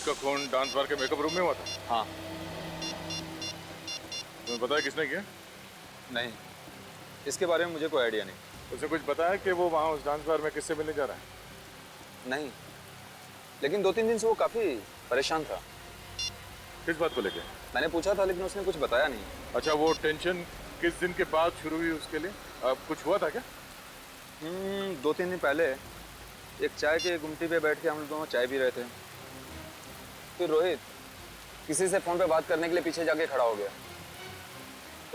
का खून dance bar के मेकअप रूम में हुआ था? हाँ। तुम्हें पता है किसने किया? नहीं, इसके बारे में मुझे कोई आइडिया नहीं। उसे कुछ बताया कि वो वहाँ उस डांस बार में किससे मिलने जा रहा है? नहीं, लेकिन 2-3 दिन से वो काफी परेशान था। किस बात को लेके? मैंने पूछा था लेकिन उसने कुछ बताया नहीं। अच्छा, वो टेंशन किस दिन के बाद शुरू हुई उसके लिए? अब कुछ हुआ था क्या? 2-3 दिन पहले एक चाय के गुमटी पे बैठ के हम लोग दोनों चाय पी रहे थे। फिर रोहित किसी से फोन पे बात करने के लिए पीछे जाके खड़ा हो गया।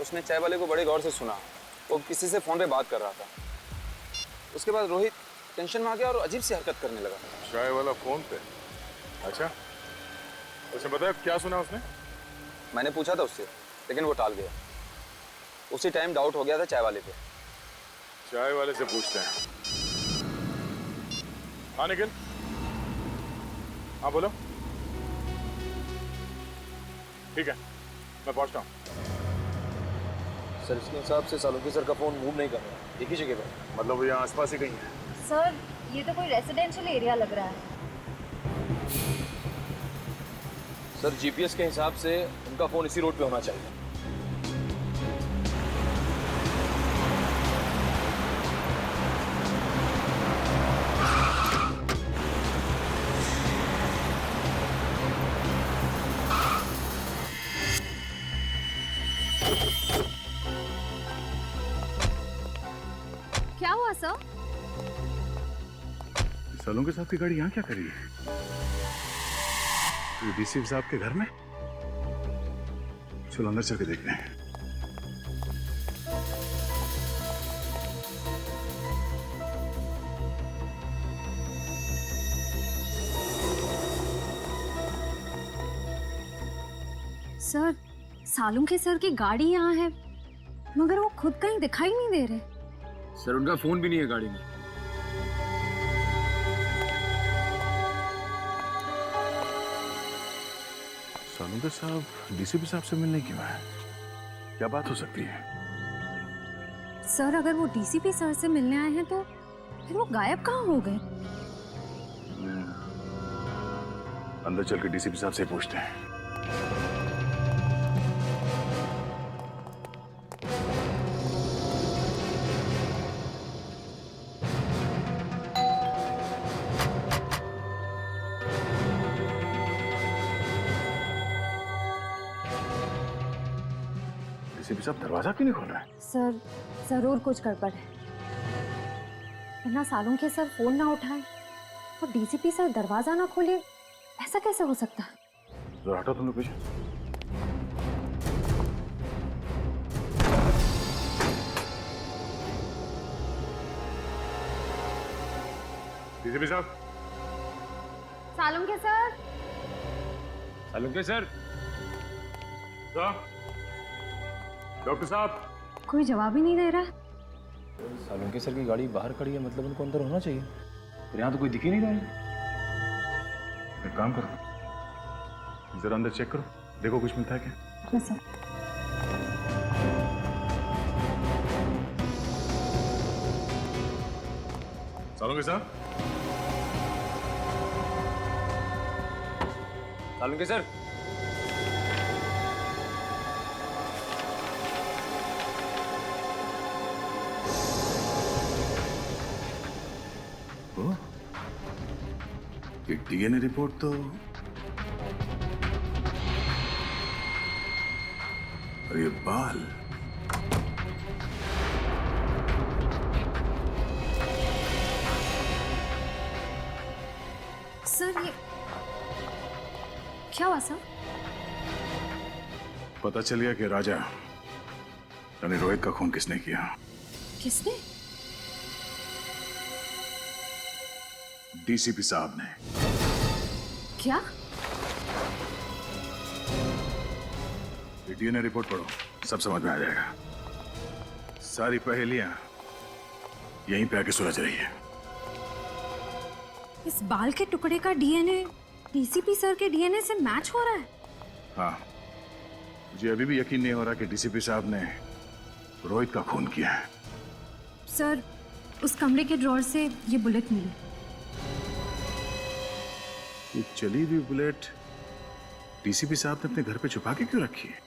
उसने चाय वाले को बड़े गौर से सुना, वो किसी से फोन पे बात कर रहा था। उसके बाद रोहित टेंशन में आ गया और अजीब सी हरकत करने लगा। चाय वाला फोन पे? अच्छा, उसे बताया क्या सुना उसने? मैंने पूछा था उससे लेकिन वो टाल गया। उसी टाइम डाउट हो गया था चाय वाले पे। चाय वाले से पूछते हैं। हाँ निखिल, हाँ बोलो। ठीक है, मैं पहुंचता हूँ। सर, इसके हिसाब से सालों सर का फोन मूव नहीं कर रहा है, एक ही जगह पर। मतलब वो यहाँ आसपास ही कहीं है? सर, ये तो कोई रेजिडेंशियल एरिया लग रहा है। सर, जीपीएस के हिसाब से उनका फोन इसी रोड पे होना चाहिए। क्या हुआ सर? सालों के साथ की गाड़ी यहाँ क्या कर रही है? ये डीसी साहब के घर में? चलो अंदर चल के देखते हैं। सर, सालुंखे के सर की गाड़ी यहाँ है मगर वो खुद कहीं दिखाई नहीं दे रहे। सर, उनका फोन भी नहीं है गाड़ी में। सालुंखे साहब डीसीपी साहब से मिलने क्यों आए? क्या बात हो सकती है? सर, अगर वो डीसीपी सर से मिलने आए हैं तो फिर वो गायब कहाँ हो गए? अंदर चल के डीसीपी साहब से पूछते हैं। डीसीपी साहब दरवाजा क्यों नहीं खोल रहा है? सर, जरूर कुछ गड़बड़ है। वरना सालुंखे सर फोन ना उठाए और डीसीपी सर दरवाजा ना खोले, ऐसा कैसे हो सकता है? जरा हटो तुम लोग पीछे। डीसीपी साहब। Salunkhe sir. Salunkhe sir. Doctor साहब। कोई जवाब ही नहीं दे रहा। सालुंखे सर की गाड़ी बाहर खड़ी है, मतलब उनको अंदर होना चाहिए। पर यहाँ तो कोई दिख ही नहीं रहा है। एक काम करो, जरा अंदर चेक करो, देखो कुछ मिलता है क्या? Yes sir. सालुंखे साहब। सालुंखे सर। ये डीएनए रिपोर्ट तो, और ये बाल, सर, ये क्या हुआ सर? पता चल गया कि राजा यानी रोहित का खून किसने किया। किसने? डीसीपी साहब ने। क्या? डीएनए रिपोर्ट पढ़ो, सब समझ में आ जाएगा। सारी पहेलियां यहीं पे आके सुलझ रही है। इस बाल के टुकड़े का डीएनए डीसीपी सर के डीएनए से मैच हो रहा है? हाँ, मुझे अभी भी यकीन नहीं हो रहा कि डीसीपी साहब ने रोहित का खून किया है। सर, उस कमरे के ड्रॉर से ये बुलेट मिली। ये चली हुई बुलेट डीसीपी साहब ने अपने घर पे छुपा के क्यों रखी है?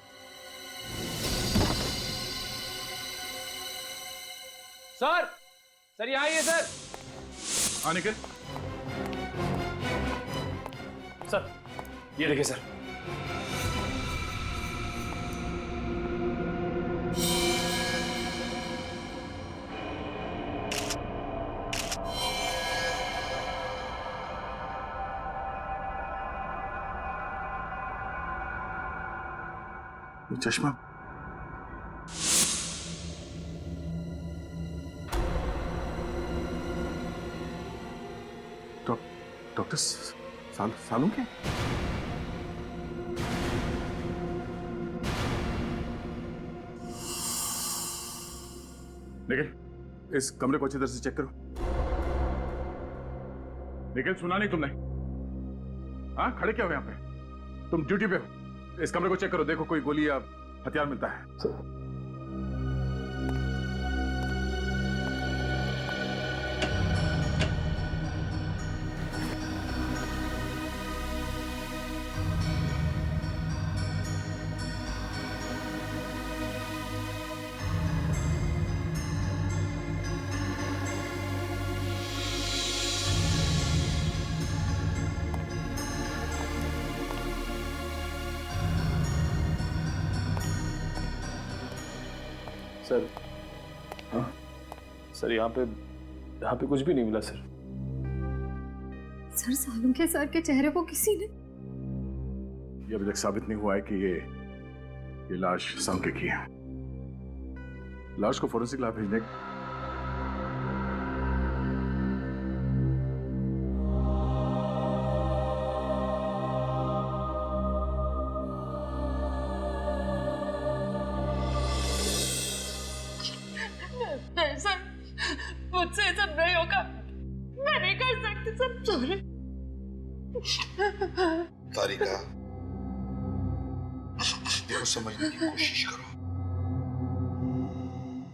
सर यहाँ आइए सर। हाँ निखिल। सर ये देखिए सर। ये चश्मा डॉक्टर सालू के? निखिल इस कमरे को अच्छी तरह से चेक करो। निखिल सुना नहीं तुमने? हाँ खड़े क्या हो यहाँ पे? तुम ड्यूटी पे हो। इस कमरे को चेक करो, देखो कोई गोली या हथियार मिलता है। सर हाँ? सर यहाँ पे कुछ भी नहीं मिला सर। सर सालू के सर के चेहरे को किसी ने ये अभी तक साबित नहीं हुआ है कि ये लाश सालू की है। लाश को फोरेंसिक लैब भेजने नहीं सर, मुझसे ये सब नहीं होगा। मैं नहीं कर सकती सर, सॉरी। तारिका, देखो समझने की कोशिश करो।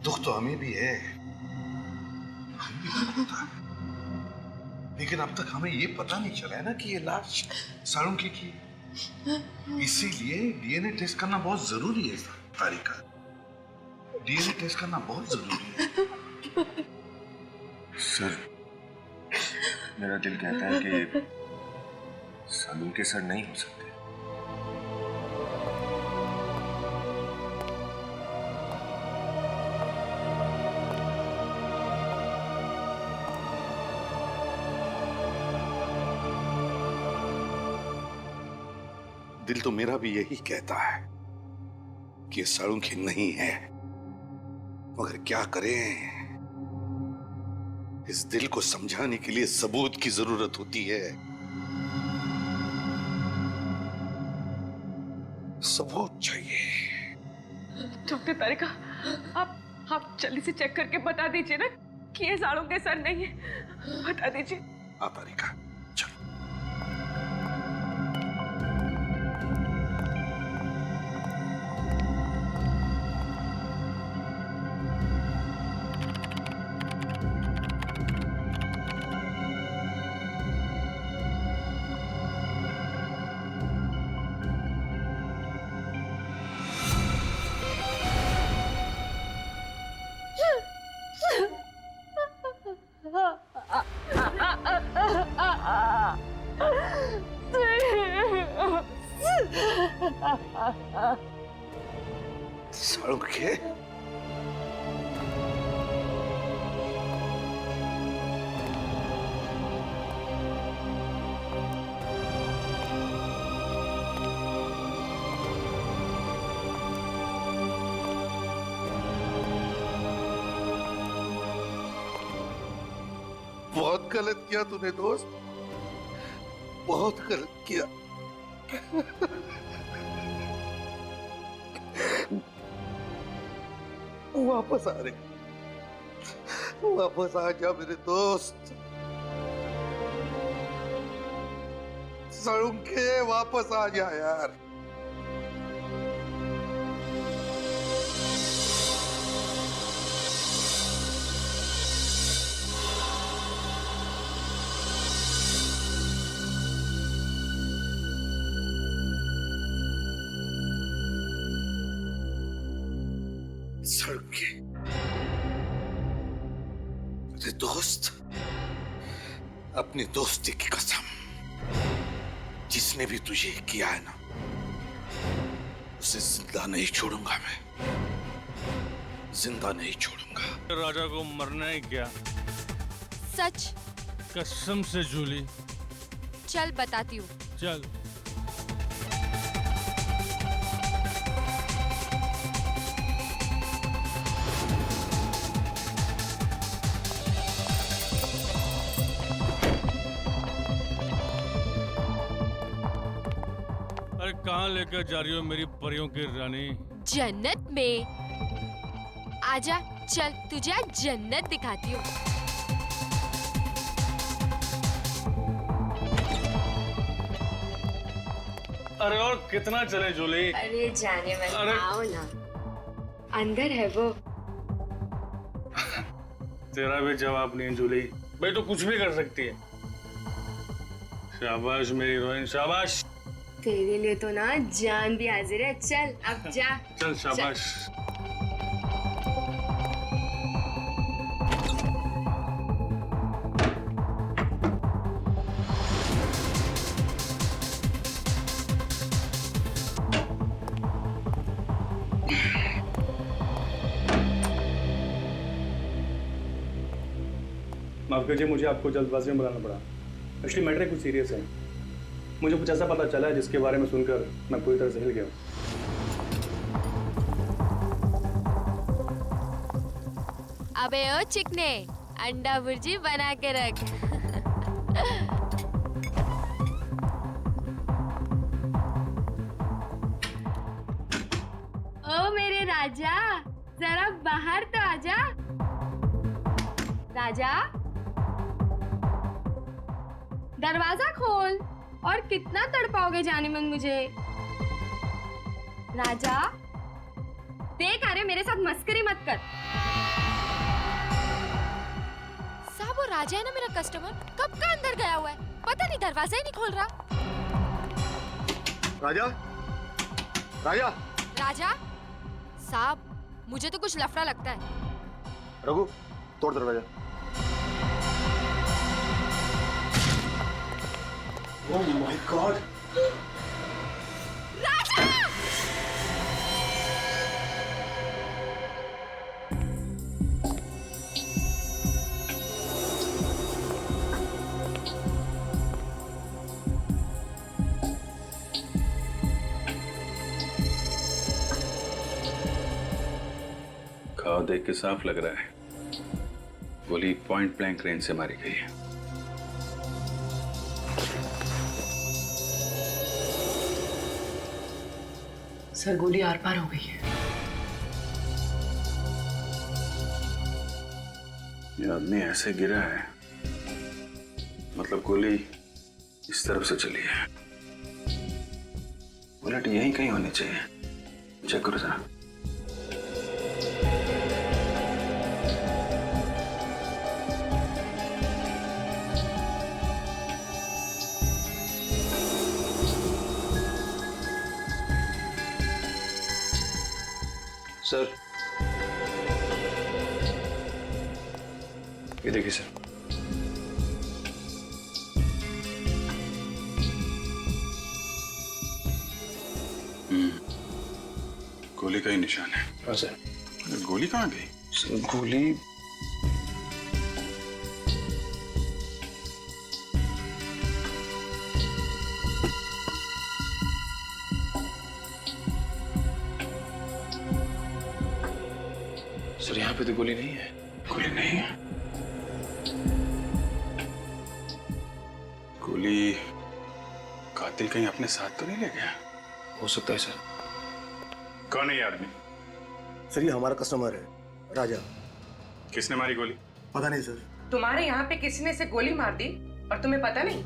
दुख तो हमें भी है, हमें भी दुख होता है, लेकिन अब तक हमें ये पता नहीं चला है ना कि ये लाश साळुंखे की। इसीलिए डीएनए टेस्ट करना बहुत जरूरी है तारिका। डीएनए टेस्ट करना बहुत जरूरी है। सर मेरा दिल कहता है कि साळुंखे सर नहीं हो सकते। दिल तो मेरा भी यही कहता है कि साळुंखे नहीं है, मगर क्या करें, इस दिल को समझाने के लिए सबूत की जरूरत होती है। सबूत चाहिए। डॉक्टर तारिका, आप जल्दी से चेक करके बता दीजिए ना कि ये साळुंखे सर नहीं है। बता दीजिए। हाँ तारिका, चलो। साळुंखे, बहुत गलत किया तूने दोस्त, बहुत गलत किया। वापस आ रहे, वापस आ जा मेरे दोस्त। साळुंखे वापस आ जा यार। सड़क के। अरे दोस्त, अपनी दोस्ती की कसम, जिसने भी तुझे किया है ना, उसे जिंदा नहीं छोड़ूंगा मैं, जिंदा नहीं छोड़ूंगा। राजा को मरना है क्या? सच? कसम से जूली। चल बताती हूँ। चल। अरे कहाँ लेकर जा रही हो मेरी परियों की रानी? जन्नत में। आजा, चल तुझे आज जन्नत दिखाती हूँ। अरे और कितना चले जूली? अरे जाने मन, अरे- आओ ना, अंदर है वो। तेरा भी जवाब नहीं जूली, भाई तो कुछ भी कर सकती है। शाबाश मेरी हीरोइन, शाबाश। तेरे लिए तो ना जान भी हाजिर है। चल अब जा। चल शाबाश। माफ कीजिए, मुझे आपको जल्दबाजी में बुलाना पड़ा। एक्चुअली मैटर कुछ सीरियस है। मुझे कुछ ऐसा पता चला है जिसके बारे में सुनकर मैं पूरी तरह से हिल गया हूँ। अबे ओ चिकने, अंडा भुर्जी बना के रख। ओ मेरे राजा, जरा बाहर तो आजा। राजा, दरवाजा खोल। और कितना तड़पाओगे जाने मन मुझे? राजा, देख, अरे मेरे साथ मस्करी मत कर। साहब वो राजा है ना मेरा कस्टमर, कब का अंदर गया हुआ है, पता नहीं दरवाजा ही नहीं खोल रहा। राजा, राजा, राजा साहब, मुझे तो कुछ लफड़ा लगता है। रघु, तोड़ दरवाजा। Oh my God! राजा! घाव देख के साफ लग रहा है गोली पॉइंट ब्लैंक रेंज से मारी गई है। सर गोली आर पार हो गई है। ये आदमी ऐसे गिरा है, मतलब गोली इस तरफ से चली है। बुलेट यहीं कहीं होनी चाहिए। चेक करो जरा। सर, ये देखिए सर। गोली का ही निशान है। हाँ सर। अरे गोली कहाँ गई? सर गोली सर यहाँ पे तो गोली नहीं है। गोली नहीं है। गोली कातिल कहीं अपने साथ तो नहीं ले गया? हो सकता है सर। कौन है ये आदमी? सर, ये हमारा कस्टमर है, राजा। किसने मारी गोली? पता नहीं सर। तुम्हारे यहाँ पे किसी ने से गोली मार दी और तुम्हें पता नहीं?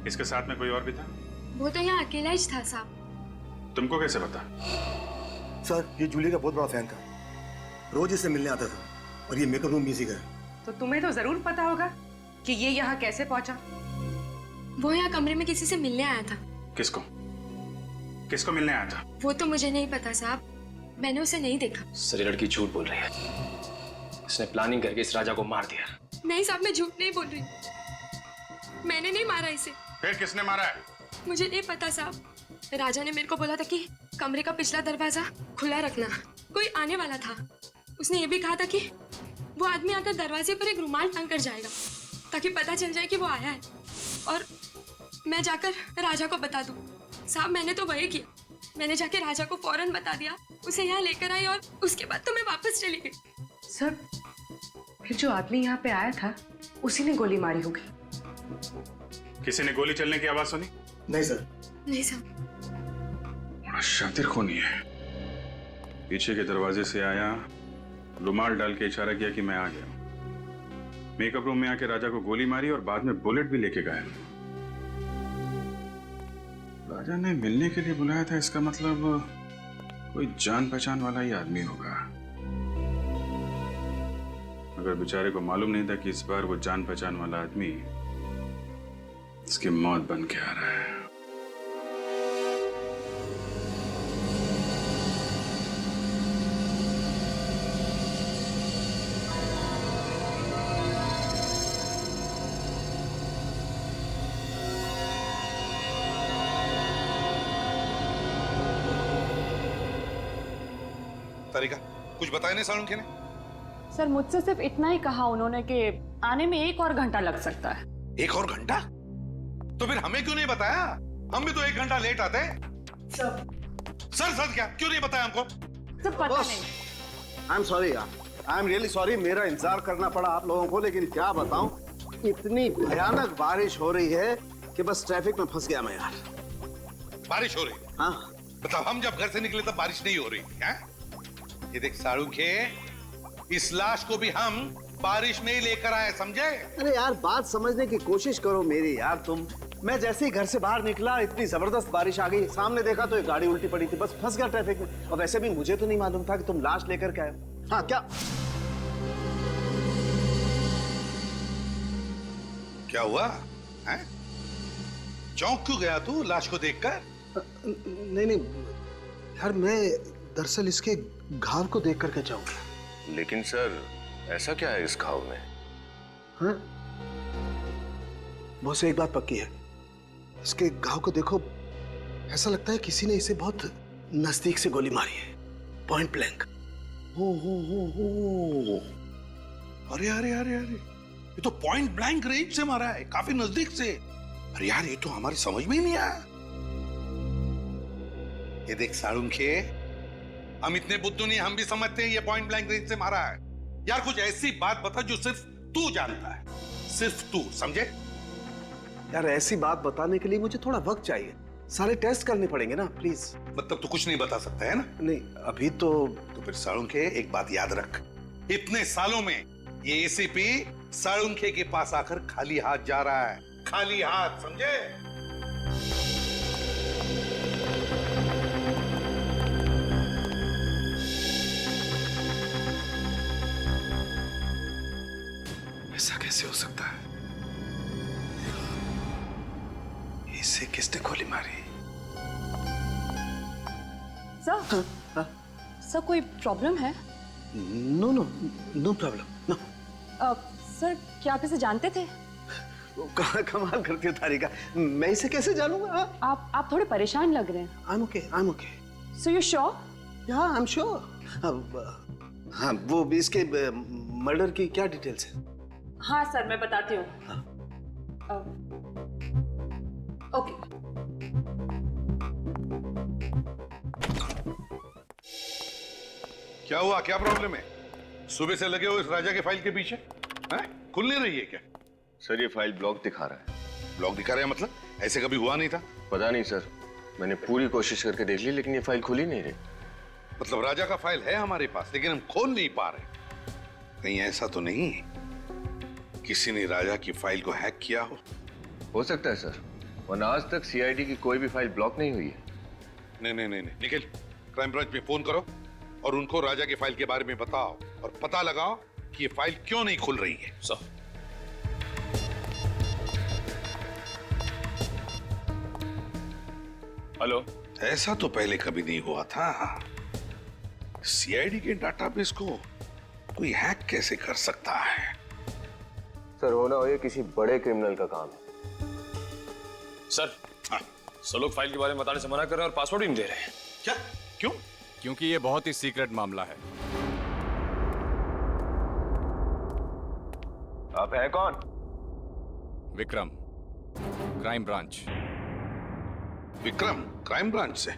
इसके साथ में कोई और भी था? वो तो यहाँ अकेला ही था साहब। तुमको कैसे पता? सर, ये जूली का बहुत बड़ा फैन था, रोज इससे मिलने आता था और ये मेकअप रूम भी इसी का है। तो तुम्हें तो जरूर पता होगा कि ये यहाँ कैसे पहुंचा। वो यहाँ कमरे में किसी से मिलने आया था। किसको? किसको मिलने आया था? वो तो मुझे नहीं पता साहब, मैंने उसे नहीं देखा। सर ये लड़की झूठ बोल रही है। इसने प्लानिंग करके इस राजा को मार दिया। नहीं साहब, मैं झूठ नहीं बोल रही। मैंने नहीं मारा इसे। फिर किसने मारा है? मुझे नहीं पता साहब। राजा ने मेरे को बोला था कि कमरे का पिछला दरवाजा खुला रखना, कोई आने वाला था। उसने ये भी कहा था कि वो आदमी आकर दरवाजे पर एक रुमाल टांग कर जाएगा ताकि पता चल जाए कि वो आया है और मैं जाकर राजा को बता दूं। साहब मैंने तो वही किया। मैंने जाके राजा को फौरन बता दिया, उसे यहाँ लेकर आई और उसके बाद तो मैं वापस चली गई। सर फिर जो आदमी यहाँ पे आया था उसी ने गोली मारी होगी। किसी ने गोली चलने की आवाज सुनी? नहीं सर। नहीं साहब। बड़ा शातिर खूनी है। पीछे के दरवाजे से आया, रुमाल डाल के इशारा किया कि मैं आ गया। मेकअप रूम में आके राजा को गोली मारी और बाद में बुलेट भी लेके गया। राजा ने मिलने के लिए बुलाया था, इसका मतलब कोई जान पहचान वाला ही आदमी होगा। मगर बेचारे को मालूम नहीं था कि इस बार वो जान पहचान वाला आदमी इसकी मौत बन के आ रहा है। तारिका, कुछ बताया नहीं सालुंखे ने? सर मुझसे सिर्फ इतना ही कहा उन्होंने कि आने में 1 और घंटा लग सकता है। 1 और घंटा? तो फिर हमें क्यों नहीं बताया? हम भी तो 1 घंटा लेट आते। सर क्या क्यों नहीं बताया हमको? सर पता नहीं। आई एम सॉरी यार, आई एम रियली सॉरी। मेरा इंतजार करना पड़ा आप लोगों को, लेकिन क्या बताऊं, इतनी भयानक बारिश हो रही है कि बस ट्रैफिक में फंस गया मैं यार। बारिश हो रही है? हाँ। मतलब हम जब घर से निकले तब बारिश नहीं हो रही है? ये देख सालुंखे, इस लाश को भी हम बारिश में ही लेकर आए, समझे? अरे यार बात समझने की कोशिश करो मेरी यार तुम। मैं जैसे ही घर से बाहर निकला इतनी जबरदस्त बारिश आ गई, सामने देखा तो एक गाड़ी उल्टी पड़ी थी, बस फंस गया ट्रैफिक में। और वैसे भी मुझे तो नहीं मालूम था कि तुम लाश लेकर के आए। हाँ क्या हुआ है? चौंक क्यों गया तू लाश को देखकर? नहीं यार, मैं दरअसल इसके घाव को देख करके जाऊंगा। लेकिन सर ऐसा क्या है इस घाव में? हाँ? बहुत एक बात पक्की है, इसके घाव को देखो, ऐसा लगता है किसी ने इसे बहुत नजदीक से गोली मारी है, पॉइंट ब्लैंक। हो। अरे ये तो पॉइंट ब्लैंक रेंज से मारा है, काफी नजदीक से। अरे यार ये तो हमारी समझ में ही नहीं आया। ये देख सालुंखे, हम इतने बुद्धू नहीं, हम भी समझते हैं ये पॉइंट ब्लैंक रेंज से मारा है। यार कुछ ऐसी बात बता जो सिर्फ तू जानता है, सिर्फ तू, समझे? यार ऐसी बात बताने के लिए मुझे थोड़ा वक्त चाहिए, सारे टेस्ट करने पड़ेंगे ना, प्लीज। मतलब तू कुछ नहीं बता सकता है ना? नहीं अभी तो फिर सालुंखे एक बात याद रख, इतने सालों में ये एसीपी सालुंखे के पास आकर खाली हाथ जा रहा है, खाली हाथ, समझे? ऐसा कैसे हो सकता है? इसे किसने गोली मारी? सर सर कोई प्रॉब्लम है? No problem, no. सर क्या आप इसे जानते थे? कमाल करती हो तारिका, मैं इसे कैसे जानूंगा? आप थोड़े परेशान लग रहे हैं। I'm okay. So you sure? Yeah, I'm sure. हाँ, वो भी इसके मर्डर की क्या डिटेल्स है? हाँ सर मैं बताती हूँ। ओके। क्या हुआ, क्या प्रॉब्लम है? सुबह से लगे हो इस राजा के फाइल के पीछे, हैं? खुल नहीं रही है क्या? सर ये फाइल ब्लॉक दिखा रहा है। ब्लॉक दिखा रहा है मतलब? ऐसे कभी हुआ नहीं था। पता नहीं सर, मैंने पूरी कोशिश करके देख ली लेकिन ये फाइल खुल ही नहीं रही। मतलब राजा का फाइल है हमारे पास लेकिन हम खोल नहीं पा रहे। कहीं ऐसा तो नहीं किसी ने राजा की फाइल को हैक किया हो सकता है सर, वरना आज तक सीआईडी की कोई भी फाइल ब्लॉक नहीं हुई है। नहीं, निखिल क्राइम ब्रांच में फोन करो और उनको राजा की फाइल के बारे में बताओ और पता लगाओ कि ये फाइल क्यों नहीं खुल रही है। Sir hello. ऐसा तो पहले कभी नहीं हुआ था। सीआईडी के डाटाबेस को कोई हैक कैसे कर सकता है? सर होना हो ये किसी बड़े क्रिमिनल का काम है। सर सब लोग फाइल के बारे में बताने से मना कर रहे हैं और पासवर्ड ही नहीं दे रहे हैं। क्या? क्यों? क्योंकि ये बहुत ही सीक्रेट मामला है। आप हैं कौन? Vikram, crime branch. Vikram, crime branch से?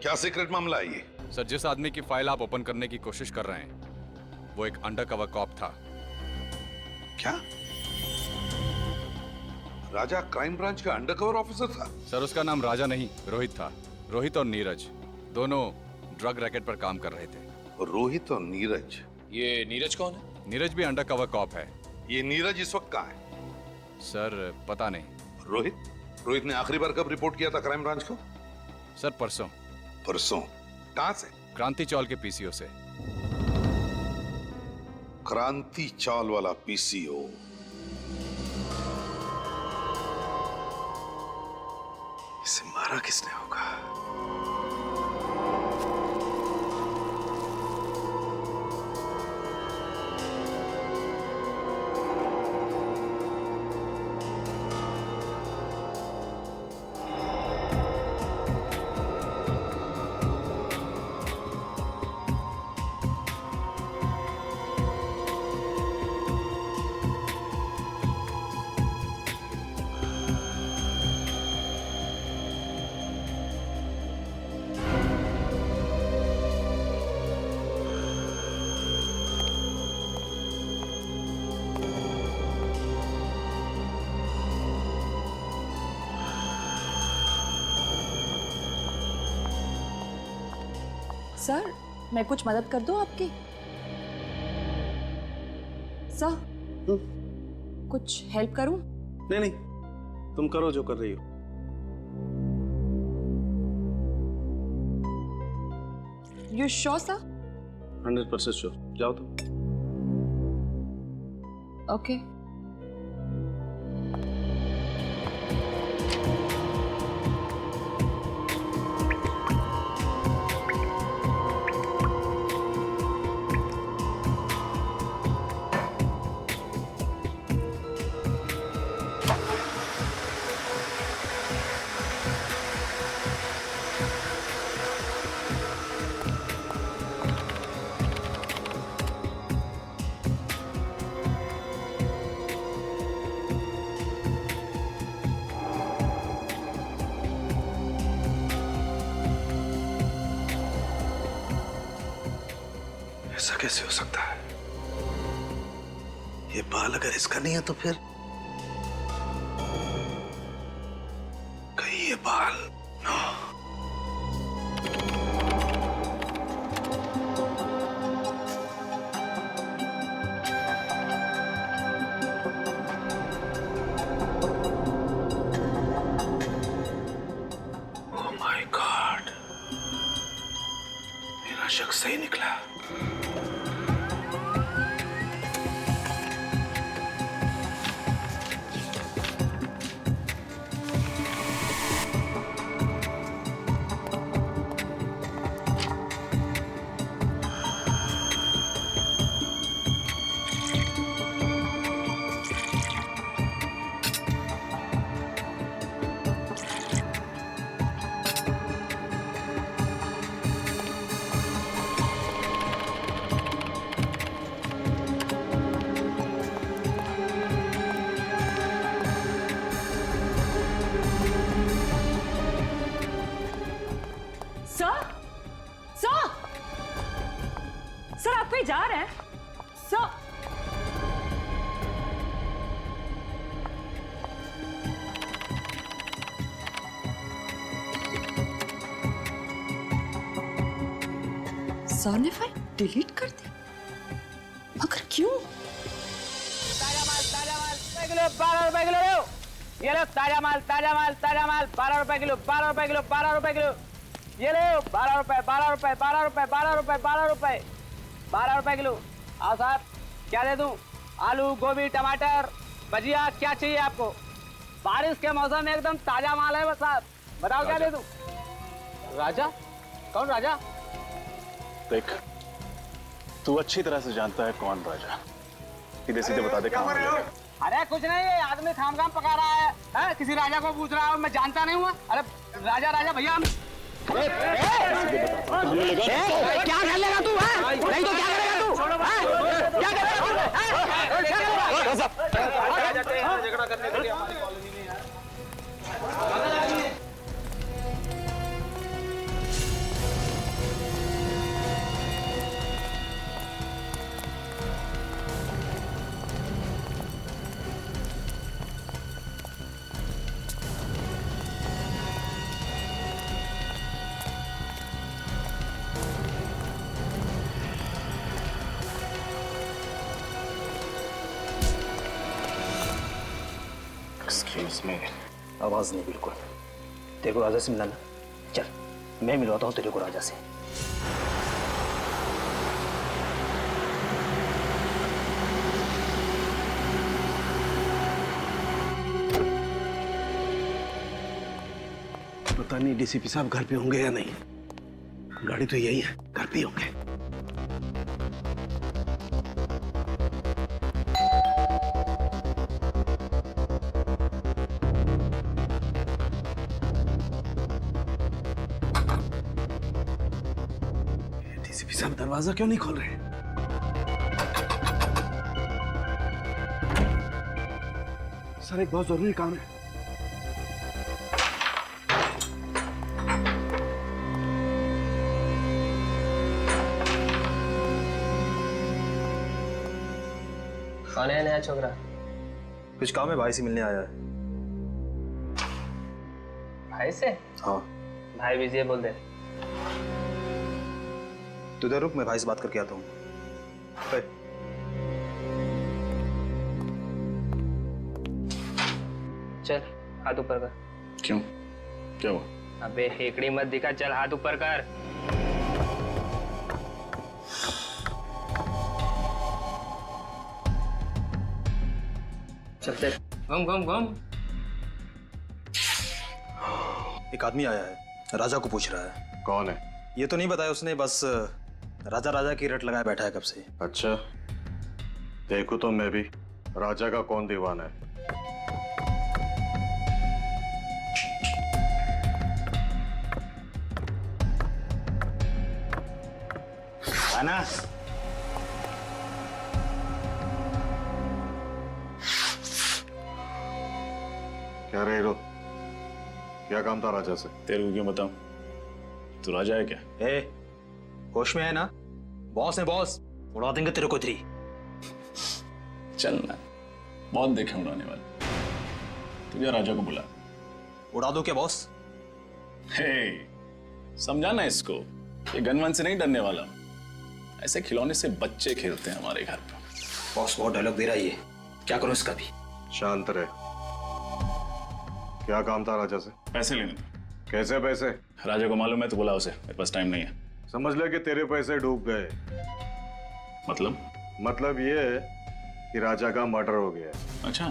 क्या सीक्रेट मामला है ये? सर, जिस आदमी की फाइल आप ओपन करने की कोशिश कर रहे हैं वो एक अंडरकवर कॉप था। क्या? राजा क्राइम ब्रांच का अंडरकवर ऑफिसर था? सर, उसका नाम राजा नहीं रोहित था। रोहित और नीरज दोनों ड्रग रैकेट पर काम कर रहे थे। रोहित और नीरज? ये नीरज कौन है? नीरज भी अंडरकवर कॉप है। ये नीरज इस वक्त कहाँ है? सर, पता नहीं। रोहित ने आखिरी बार कब रिपोर्ट किया था क्राइम ब्रांच को? सर, परसों। परसों? कहां से? क्रांति चौल के पीसीओ से। क्रांति चौल वाला पीसीओ? इसे मारा किसने होगा? सर, मैं कुछ मदद कर दूं आपकी? सर, कुछ हेल्प करूं? नहीं नहीं, तुम करो जो कर रही हो। You sure sir? 100% श्योर। जाओ तुम। ओके। ऐसा कैसे हो सकता है? ये बाल अगर इसका नहीं है तो फिर कहीं ये बाल नो। ओह माय गॉड, मेरा शक सही निकला। जा रहे हैं सर? सर ने फाइल डिलीट कर दी, मगर क्यों? ताजा माल 12 रुपए किलो। ये लो ताजा माल 12 रुपए किलो, 12 रुपए किलो, 12 रुपए किलो। ये लो 12 रुपए, 12 रुपए, 12 रुपए, 12 रुपए, 12 रुपए, 12 रुपए किलो। आओ साहब, क्या दे दूं? आलू, गोभी, टमाटर, भजिया, क्या चाहिए आपको? बारिश के मौसम में एकदम ताजा माल है बस साहब। बताओ क्या दे दूं? राजा? कौन राजा? देख, तू अच्छी तरह से जानता है कौन राजा। सीधे सीधे बता दे कहाँ है। अरे कुछ नहीं, ये आदमी खाम पका रहा है, किसी राजा को पूछ रहा है, मैं जानता नहीं हुआ। अरे राजा राजा भैया हम क्या कर लेगा तू? नहीं तो क्या करेगा तू? क्या करेगा? झगड़ा करने के लिए हमारी कॉलोनी में यार। Excuse me. आवाज नहीं बिल्कुल। तेरे को राजा से मिलाना, चल मैं मिलवाता हूँ तेरे को राजा से। पता नहीं डीसीपी साहब घर पे होंगे या नहीं। गाड़ी तो यही है, घर पे ही होंगे। डीसीपी साहब दरवाजा क्यों नहीं खोल रहे? सर एक बहुत जरूरी काम है। कौन है नया छोकरा? कुछ काम है, भाई से मिलने आया है। भाई से? हाँ। भाई बिजी है बोल दे। तू इधर रुक, मैं भाई से बात करके आता हूँ। चल हाथ ऊपर कर। क्यों? क्या हुआ? अबे हेकड़ी मत दिखा, चल हाथ ऊपर कर। चलते घूम घूम घूम। एक आदमी आया है, राजा को पूछ रहा है। कौन है? ये तो नहीं बताया उसने, बस राजा राजा की रट लगाए बैठा है कब से। अच्छा, देखो तो मैं भी राजा का कौन दीवाना है। आना। क्या रे हीरो, क्या काम था राजा से? तेरे को क्यों बताऊं? तू राजा है क्या? ए, होश में है ना? बॉस है बॉस, उड़ा देंगे तेरे को इधरी। चल ना, बहुत देखे उड़ाने वाले। तुझे राजा को बुला। उड़ा दो क्या बॉस? हे, समझाना इसको, ये गनवन से नहीं डरने वाला। ऐसे खिलौने से बच्चे खेलते हैं हमारे घर पे। बॉस बहुत डायलॉग दे रहा है ये, क्या करूं इसका भी? शांत रहे। क्या काम था राजा से? पैसे लेने थे। कैसे पैसे? राजा को मालूम है तो बुला उसे, मेरे पास टाइम नहीं है। समझ ले कि तेरे पैसे डूब गए। मतलब ये है कि राजा का मर्डर हो गया। अच्छा,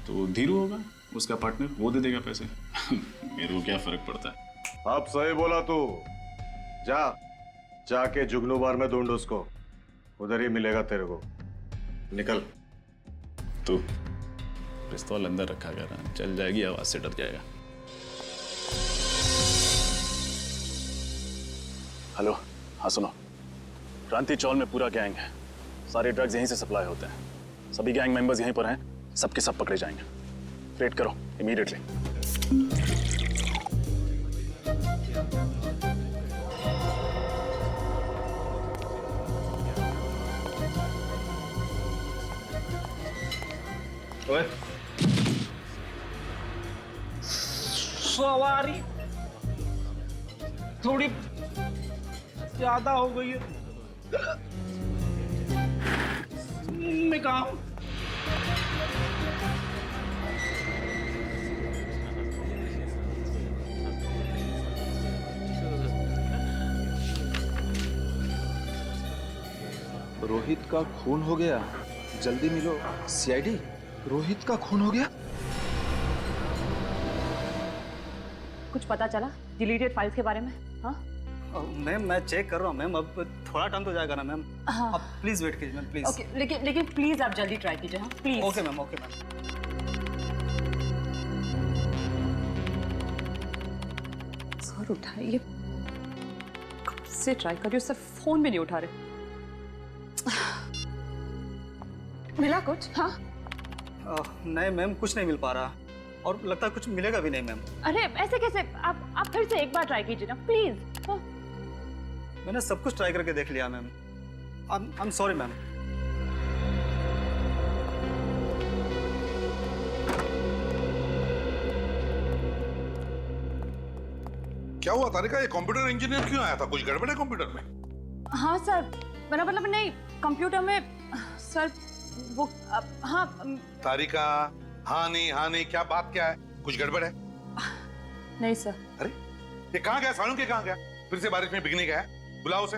तो धीरू होगा उसका पार्टनर, वो दे देगा पैसे। मेरे को क्या फर्क पड़ता है? अब सही बोला तू। जाके जुगनू बार में ढूंढ उसको, उधर ही मिलेगा तेरे को। निकल। तू पिस्तौल अंदर रखा कर, चल जाएगी आवाज से डर जाएगा। हेलो, हाँ सुनो, क्रांति चौल में पूरा गैंग है। सारे ड्रग्स यहीं से सप्लाई होते हैं। सभी गैंग मेंबर्स यहीं पर हैं, सबके सब पकड़े जाएंगे। वेट करो इमीडिएटली। ओए, सवारी थोड़ी ज्यादा हो गई है। मैं कहा हूं? रोहित का खून हो गया, जल्दी मिलो। सीआईडी, रोहित का खून हो गया। कुछ पता चला डिलीटेड फाइल्स के बारे में? हाँ, मैम मैं चेक कर रहा हूँ मैम, अब थोड़ा टाइम तो जाएगा ना मैम। हाँ। आप प्लीज वेट कीजिए मैम, प्लीज। ओके, लेकिन प्लीज आप जल्दी ट्राई कीजिए, हाँ please. Okay ma'am, okay ma'am. Sir उठाइए, कब से ट्राई कर रही हूँ, सर फोन भी नहीं उठा रहे। मिला कुछ? हाँ। नहीं मैम, कुछ नहीं मिल पा रहा, और लगता है कुछ मिलेगा भी नहीं मैम। अरे ऐसे कैसे? आप फिर से एक बार ट्राई कीजिए ना प्लीज। हाँ। मैंने सब कुछ ट्राई करके देख लिया ma'am. I am sorry ma'am. क्या हुआ तारिका, ये कंप्यूटर इंजीनियर क्यों आया था? कुछ गड़बड़ है कंप्यूटर में? हाँ सर, मेरा मतलब नहीं, कंप्यूटर में सर वो हाँ। तारिका, हाँ नहीं, क्या बात क्या है? कुछ गड़बड़ है? नहीं सर। अरे ये कहाँ गया? सालुंखे कहाँ गया? फिर से बारिश में भीगने गया? बुलाओ उसे।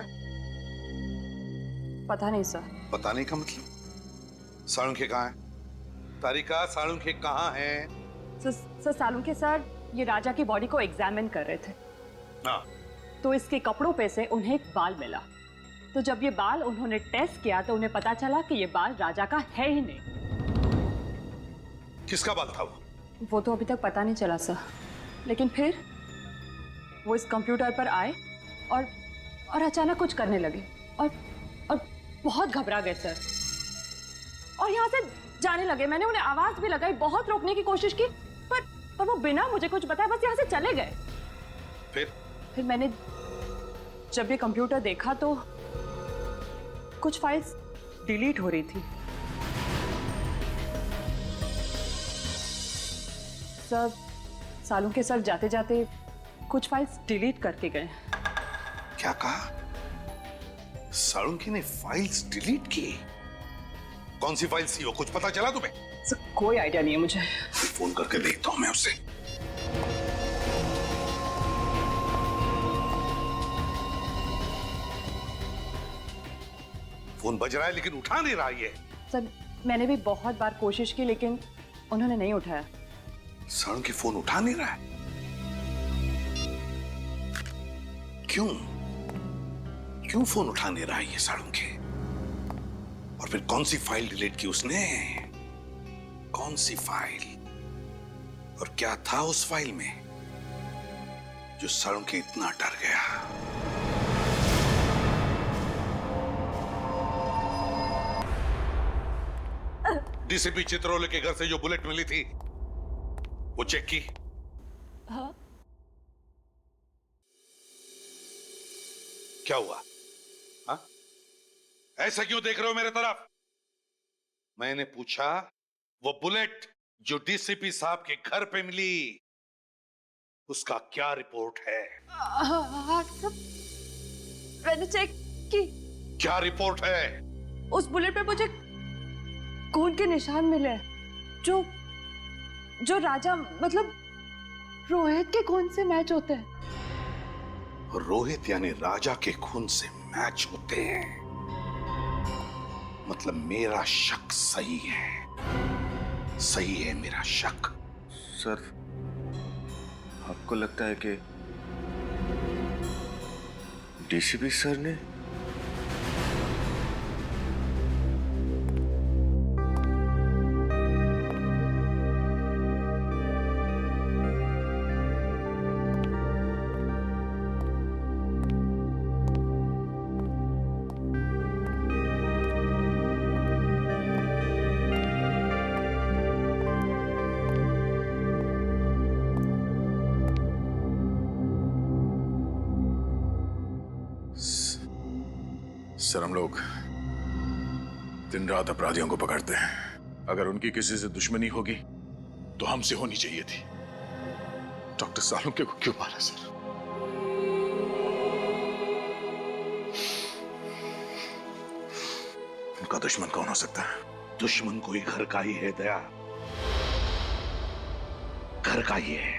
पता नहीं सर। पता नहीं का मतलब? सालुंखे कहाँ है? तारिका, सालुंखे कहाँ है? सर सालुंखे सर ये राजा की बॉडी को एग्जामिन कर रहे थे। हाँ। तो इसके कपड़ों पे से उन्हें एक बाल मिला। तो जब ये बाल उन्होंने टेस्ट किया तो उन्हें पता चला कि ये बाल राजा का है ही नहीं। किसका बाल था वो? वो तो अभी तक पता नहीं चला सर, लेकिन फिर वो इस कंप्यूटर पर आए और अचानक कुछ करने लगे और बहुत घबरा गए सर, और यहाँ से जाने लगे। मैंने उन्हें आवाज भी लगाई, बहुत रोकने की कोशिश की, पर वो बिना मुझे कुछ बताए बस यहाँ से चले गए। फिर मैंने जब ये कंप्यूटर देखा तो कुछ फाइल्स डिलीट हो रही थी। सर सालुंखे सर जाते जाते कुछ फाइल्स डिलीट करके गए। क्या कहा? सालुंखे ने फाइल्स डिलीट की? कौन सी फाइल्स थी वो? कुछ पता चला तुम्हें? सर कोई आइडिया नहीं है मुझे। फोन करके देखता हूं मैं उससे। फोन बज रहा है लेकिन उठा नहीं रहा ये। सर मैंने भी बहुत बार कोशिश की लेकिन उन्होंने नहीं उठाया। सालुंखे फोन उठा नहीं रहा है? क्यों फोन उठा नहीं रहा है ये सालुंखे? और फिर कौन सी फाइल डिलीट की उसने? कौन सी फाइल? और क्या था उस फाइल में जो सालुंखे इतना डर गया? डीसीपी चित्रोले के घर से जो बुलेट मिली थी वो चेक की? हाँ। क्या हुआ? हाँ? ऐसा क्यों देख रहे हो मेरे तरफ? मैंने पूछा वो बुलेट जो डीसीपी साहब के घर पे मिली उसका क्या रिपोर्ट है? हाँ, सब मैंने चेक की। क्या रिपोर्ट है? उस बुलेट पे मुझे खून के निशान मिले जो राजा मतलब रोहित के खून से मैच होते हैं। रोहित यानी राजा के खून से मैच होते हैं? मतलब मेरा शक सही है। सही है मेरा शक। सर आपको लगता है कि डीसीपी सर ने? सर हम लोग दिन रात अपराधियों को पकड़ते हैं। अगर उनकी किसी से दुश्मनी होगी तो हमसे होनी चाहिए थी। डॉक्टर सालुंखे को क्यों मारा सर? उनका दुश्मन कौन हो सकता है? दुश्मन कोई घर का ही है दया। घर का ही है।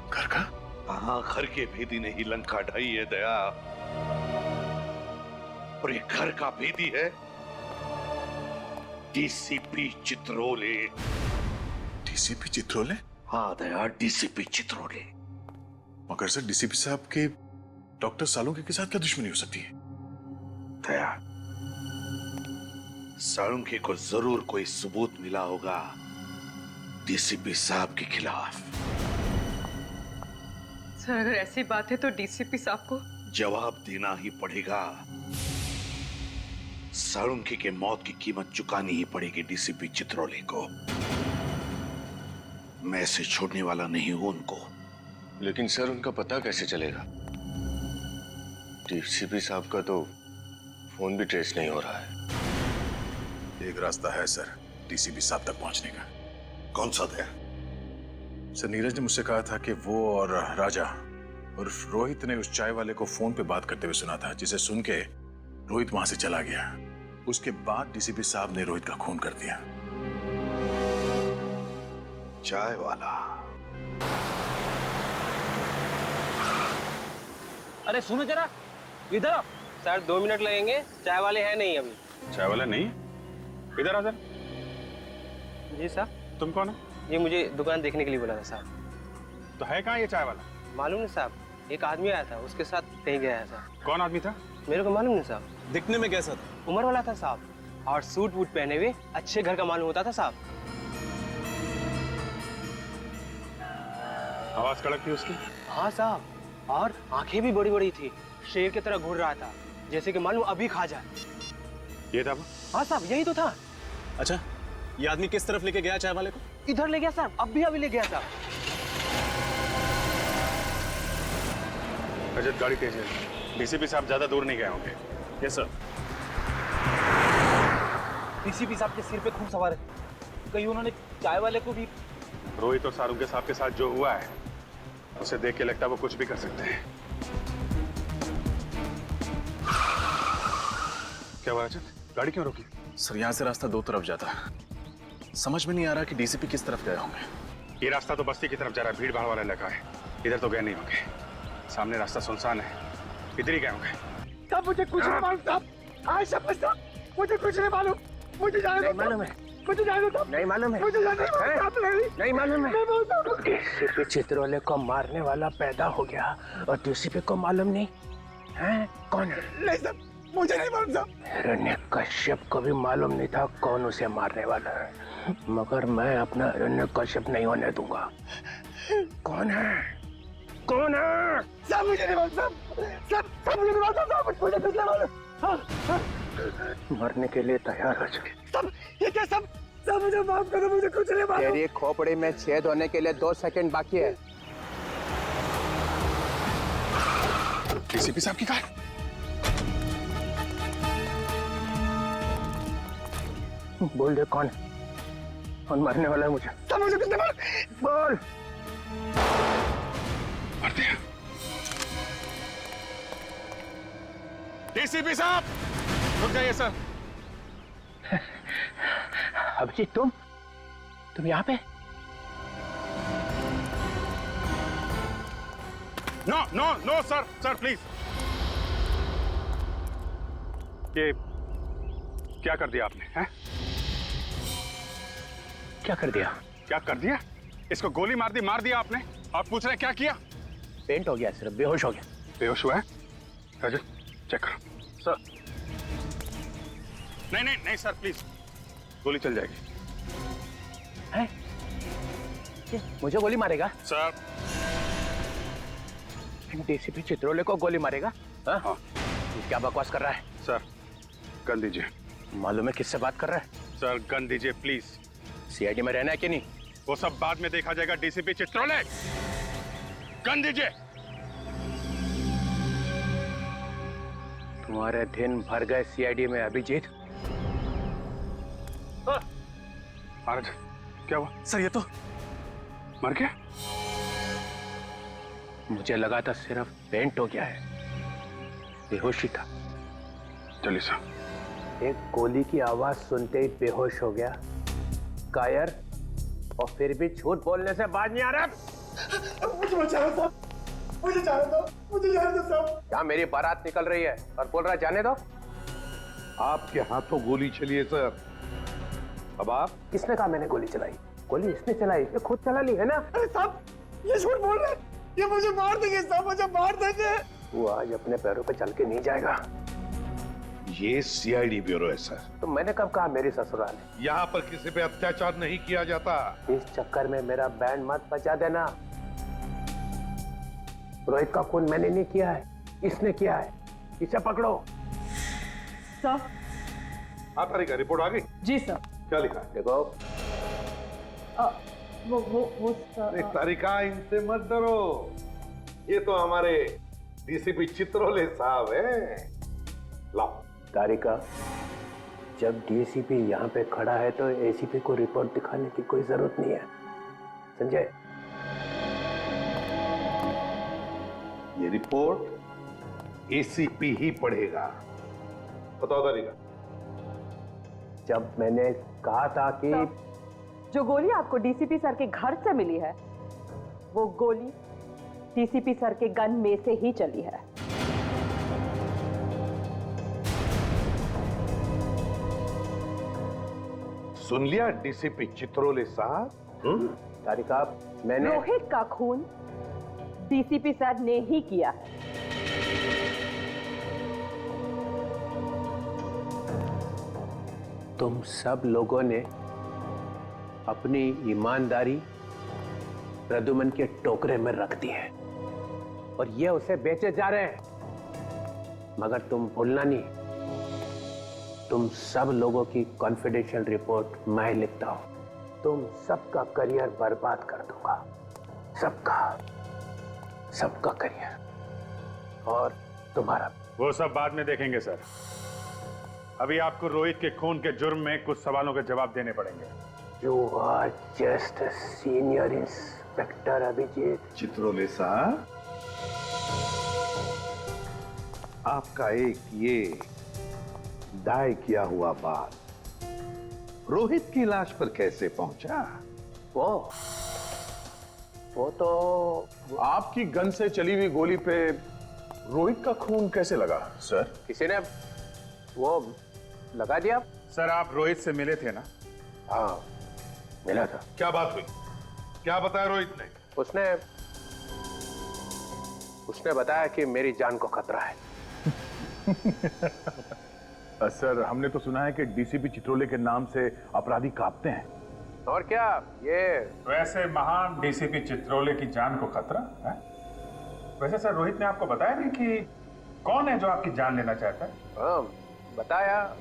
घर का? हाँ, घर के भेदी ने ही लंका ढाई है दया। और ये घर का भेदी है डीसीपी चित्रोले। डीसीपी चित्रोले? हाँ दया, डीसीपी चित्रोले। मगर सर डीसीपी साहब के डॉक्टर सालुंके के साथ क्या दुश्मनी हो सकती है? दया, साळुंखे को जरूर कोई सबूत मिला होगा डीसीपी साहब के खिलाफ। सर अगर ऐसी बात है तो डीसीपी साहब को जवाब देना ही पड़ेगा। साळुंखे के मौत की कीमत चुकानी ही पड़ेगी डीसीपी चित्रोले को। मैं ऐसे छोड़ने वाला नहीं हूं उनको। लेकिन सर उनका पता कैसे चलेगा? डीसीपी साहब का तो फोन भी ट्रेस नहीं हो रहा है। एक रास्ता है सर डीसीपी साहब तक पहुंचने का। कौन सा दया? सर नीरज ने मुझसे कहा था कि वो और राजा और रोहित ने उस चाय वाले को फोन पे बात करते हुए सुना था, जिसे सुन के रोहित वहां से चला गया। उसके बाद डीसीपी साहब ने रोहित का खून कर दिया। चाय वाला? अरे सुनो जरा, इधर आओ। सर 2 मिनट लगेंगे, चाय वाले हैं नहीं अभी। चाय वाला नहीं? इधर आ सर। जी साहब। तुम कौन हो? ये मुझे दुकान देखने के लिए बोला था साहब। तो है कहाँ ये चाय वाला? मालूम नहीं साहब, एक आदमी आया था, उसके साथ कहीं गया है साहब। कौन आदमी था? मेरे को मालूम नहीं साहब। दिखने में कैसा था? उम्र वाला था साहब, और सूट वूट पहने हुए अच्छे घर का मालूम होता था साहब। आवाज कड़क थी उसकी? हाँ साहब, और आंखें भी बड़ी बड़ी थी, शेर की तरह घूर रहा था, जैसे कि मालूम अभी खा जाए। ये था वो? हाँ साहब, यही तो था। अच्छा, ये आदमी किस तरफ लेके गया चाय वाले को? इधर ले गया साहब, अभी ले गया साहब। रजत गाड़ी तेज है। डीसीपी साहब ज्यादा दूर नहीं गए होंगे। Yes sir. डीसीपी साहब के सिर पे खून सवार है, कहीं उन्होंने चाय वाले को भी। रोहित और सालुंके साहब के साथ जो हुआ है उसे देख के लगता है वो कुछ भी कर सकते हैं। क्या हुआ रजत? गाड़ी क्यों रोकी? सर यहाँ से रास्ता 2 तरफ जाता है, समझ में नहीं आ रहा कि डीसीपी किस तरफ गए होंगे। ये रास्ता तो बस्ती की तरफ जा रहा है, भीड़ भाड़ वाला इलाका है। इधर तो गए नहीं होंगे। सामने रास्ता सुनसान है, इधर ही गए होंगे। साहब मुझे कुछ नहीं मालूम साहब, आज सब साहब मुझे कुछ नहीं मालूम। मुझे जाने दो। मालूम है मुझे, जाने दो। नहीं मालूम है मुझे, जाने दो। नहीं मालूम है। डीसीपी चित्रोले को मारने वाला पैदा हो गया और डीसीपी को मालूम नहीं है कौन है? नहीं साहब, मुझे नहीं मालूम साहब। हिरण्यकश्यप को भी मालूम नहीं था कौन उसे मारने वाला है, मगर मैं अपना हिरण्यकश्यप नहीं होने दूंगा। कौन है? कौन है? सब मुझे नहीं मालूम साहब, सब मुझे नहीं मालूम साहब, मुझे कुछ नहीं मालूम। मरने के लिए तैयार हो चुके सब। ये क्या सब मुझे माफ करो, मुझे कुछ नहीं मालूम। तेरी खोपड़ी में छेद होने के लिए 2 सेकंड बाकी है। डीसीपी साहब की कार? बोल दे कौन मरने वाला है? मुझे सब मुझे कुछ नहीं मालूम। बोल। मर दिया। डीसीपी साहब रुक जाइए सर। अभिजीत तुम यहाँ पे? No no no sir, sir please. ये क्या कर दिया आपने? हैं? क्या कर दिया? क्या कर दिया? इसको गोली मार दिया आपने, और पूछ रहे क्या किया? पेंट हो गया, सिर्फ बेहोश हो गया। बेहोश हुआ है? रजत चेक करो। सर नहीं सर प्लीज, गोली चल जाएगी। है? मुझे गोली मारेगा? सर डीसीपी चित्रोले को गोली मारेगा? हाँ। क्या बकवास कर रहा है? सर गन दीजिए। मालूम है किससे बात कर रहा है? सर गन दीजिए प्लीज। सीआईडी में रहना है कि नहीं? वो सब बाद में देखा जाएगा। डीसीपी चित्रोले गन दीजिए। तुम्हारे दिन भर गए सीआईडी में अभिजीत। महाराज क्या हुआ? सर ये तो मर गया। मुझे लगा था सिर्फ पेंट हो गया है, बेहोशी था। चलिए सर। एक गोली की आवाज सुनते ही बेहोश हो गया, कायर, और फिर भी झूठ बोलने से बाज नहीं आ रहा। मुझे बचाओ साहब, मुझे जाने दो, मुझे जाने दो साहब। क्या मेरी बारात निकल रही है और बोल रहा जाने दो? आपके हाथों गोली चली है सर। अब आप? किसने कहा मैंने गोली चलाई? गोली इसने चलाई, ये खुद चला ली है ना? अरे साहब ये झूठ बोल रहे हैं, ये मुझे मार देंगे साहब, मुझे मार देंगे। वो आज अपने पैरों पे चल के नहीं जाएगा। ये सीआईडी ब्यूरो है सर। तो मैंने कब कहा मेरी ससुराल है? यहाँ पर किसी पे अत्याचार नहीं किया जाता। इस चक्कर में मेरा बैंड मत बचा देना। रोहित का खून मैंने नहीं किया है, इसने किया है। इसे पकड़ो। सर। हाँ तारिका, रिपोर्ट आ गई? जी सर। क्या लिखा है? देखो। वो सर। तारिका, इनसे मत डरो। ये तो हमारे डीसीपी चित्रोले साहब हैं। लाओ। तारिका, जब डीसीपी यहाँ पे खड़ा है तो एसीपी को रिपोर्ट दिखाने की कोई जरूरत नहीं है, समझे? ये रिपोर्ट एसीपी ही पढ़ेगा। बताओ तारिका। जब मैंने कहा था कि जो गोली आपको डीसीपी सर के घर से मिली है, वो गोली डीसीपी सर के गन में से ही चली है। सुन लिया डीसीपी चित्रोले साहब? तारिका, मैंने रोहित का खून डीसीपी सर ने ही किया है। तुम सब लोगों ने अपनी ईमानदारी प्रद्युमन के टोकरे में रख दी है और ये उसे बेचे जा रहे हैं। मगर तुम भूलना नहीं, तुम सब लोगों की कॉन्फिडेंशियल रिपोर्ट मैं लिखता हूं। तुम सबका करियर बर्बाद कर दूंगा, सबका करियर और तुम्हारा। वो सब बाद में देखेंगे सर। अभी आपको रोहित के खून के जुर्म में कुछ सवालों के जवाब देने पड़ेंगे। You are just a senior inspector, Abhijit. Chitrole साहब, आपका एक ये दाय किया हुआ बात रोहित की लाश पर कैसे पहुंचा? वो तो आपकी गन से चली हुई गोली पे रोहित का खून कैसे लगा सर? किसी ने वो लगा दिया। सर, आप रोहित से मिले थे ना? हाँ, मिला था। क्या बात हुई? क्या बताया रोहित ने? उसने बताया कि मेरी जान को खतरा है। सर, हमने तो सुना है कि डीसीपी चित्रोले के नाम से अपराधी कांपते हैं। और क्या ये वैसे महान डीसीपी चित्रोले की जान को खतरा है? वैसे सर, रोहित ने आपको बताया नहीं कि कौन है जो आपकी जान लेना चाहता है? हाँ, बताया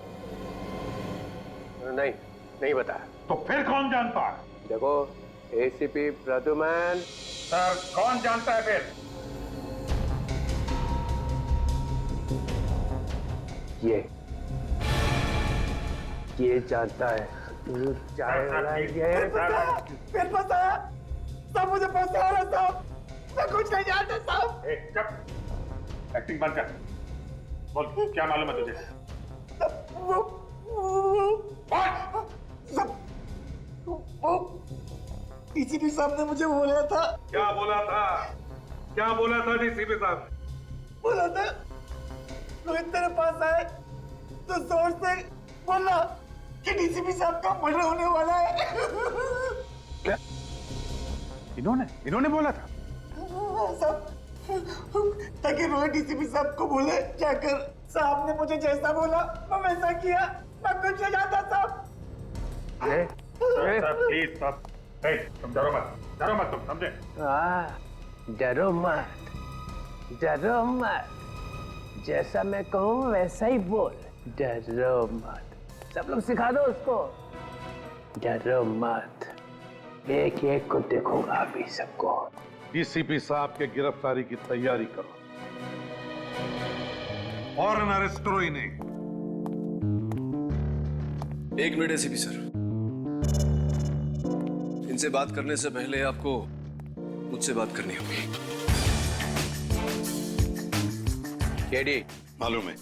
नहीं बताया। तो फिर कौन जानता है? देखो, एसीपी प्रद्युमन। सर, कौन जानता है फिर? ये जानता है। फिर फंसाया सब, मुझे फंसाया साहब। मैं कुछ नहीं जानता साहब। चुप, एक्टिंग बंद कर। बोल, क्या मालूम है तुझे? डीसीपी साहब ने मुझे बोला था। क्या बोला था? क्या बोला था डीसीपी साहब? बोला था रोहित तेरे पास आए तो जोर से बोला कि डीसीपी साहब का मर्डर होने वाला है। क्या? इन्होंने बोला था? साहब, ताकि रोहित डीसीपी साहब को बोले जाकर साहब ने मुझे जैसा बोला मैं वैसा किया। मैं कुछ नहीं जानता साहब। प्लीज साहब, तुम डरो मत, तुम समझे? डरो मत। जैसा मैं कहूँ वैसा ही बोल। डरो मत। सब लोग सिखा दो उसको। डरो मत। एक एक को देखूंगा अभी सबको। डीसीपी साहब के गिरफ्तारी की तैयारी करो। फौरन अरेस्ट करो इन्हें। एक मिनट एसीपी सर, इनसे बात करने से पहले आपको मुझसे बात करनी होगी। केडी मालूम है?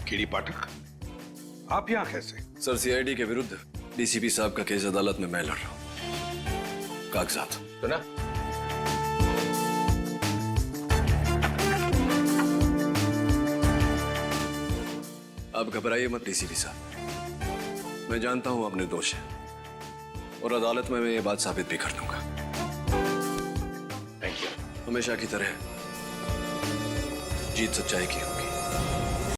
केडी पाठक, आप यहां कैसे? सर, सीआईडी के विरुद्ध डीसीपी साहब का केस अदालत में मैं लड़ रहा हूं। कागजात तो ना? आप घबराइए मत डीसीपी साहब, मैं जानता हूं आप निर्दोष हैं और अदालत में मैं ये बात साबित भी कर दूंगा। Thank you. हमेशा की तरह जीत सच्चाई की हो।